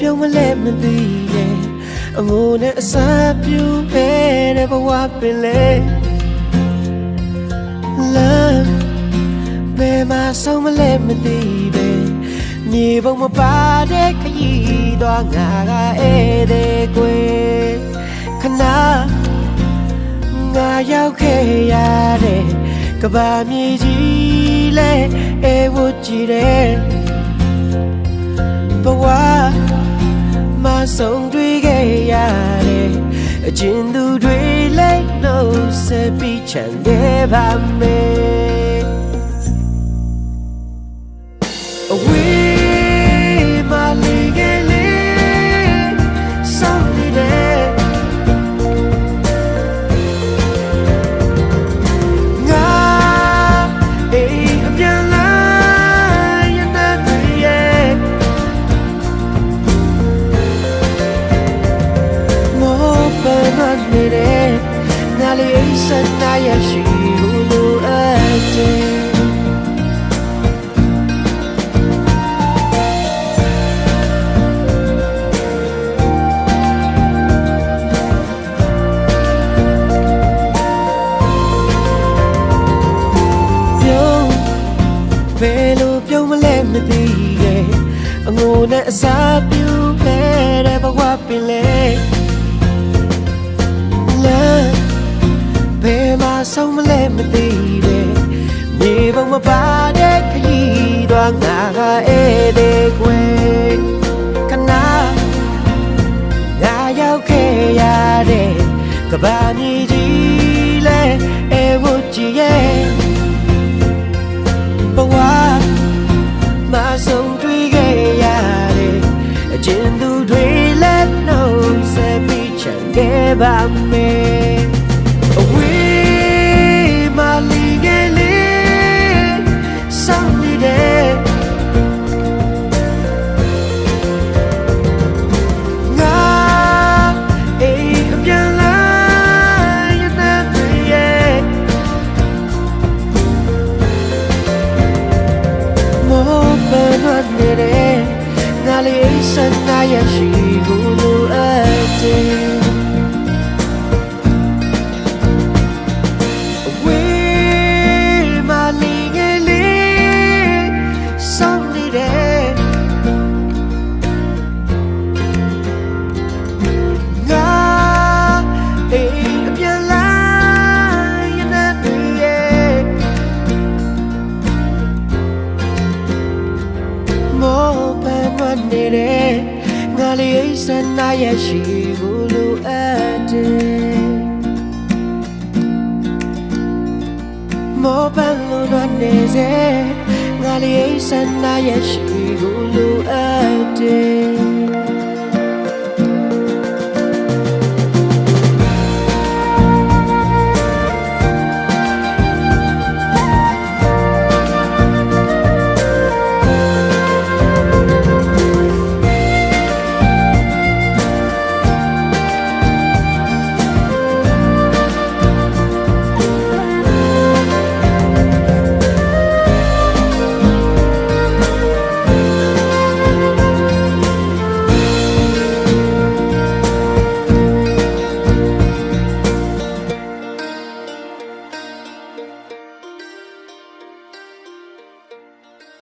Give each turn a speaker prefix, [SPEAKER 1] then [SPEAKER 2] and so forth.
[SPEAKER 1] ပြုံးမလဲမသိရဲ့အငိုနဲ့အစာပြူပဲတဲ့ဘဝပင်လေ Love ဘယ်မှာဆုံးမလဲမသိပဲမြေပုံမပါတဲ့ခရီးသွားငါကဧည့်သည်ကွယ်ခဏငါရောက်ခဲ့ရတဲ့ကဘာမြေကြီးလဲအေးဝကြည့်တဲ့ဘဝမဆုံးတွေ့ခဲ့ရတဲ့အကျဉ်သူတွေလည်းနှုတ်ဆက်ပြီးချမ်းခဲ့ပါမယ် Away my legally someday nga abyan la yana ye mo pa na ne na le sa na ya shi lu ateဘယ်လိုပြုံးမလဲမသိရဲ့အငိုနဲ့အစာပြူပဲတဲ့ဘဝပင်လေLove ဘယ်မှာဆုံးမလဲမသိပဲမြေပုံမပါတဲ့ခရီးသွားငါကဧည့်သည်ကွယ်ခဏငါရောက်ခဲ့ရတဲ့ကဘာမြေကြီးလဲအေးဝကြည့်ရဲ့ဘဝမဆုံးတွေ့ခဲ့ရတဲ့အကျဉ်သူတွေလည်းနှုတ်ဆက်ပြီးချမ်းခဲ့ပါမယ် Away my legally someday nga abyan la yana ye mo pa na ne na le sa na ya shi gu lu ate nga le sa na ya shi gu lu ate mo ban lu na ne se nga le sa na ya shi gu lu ate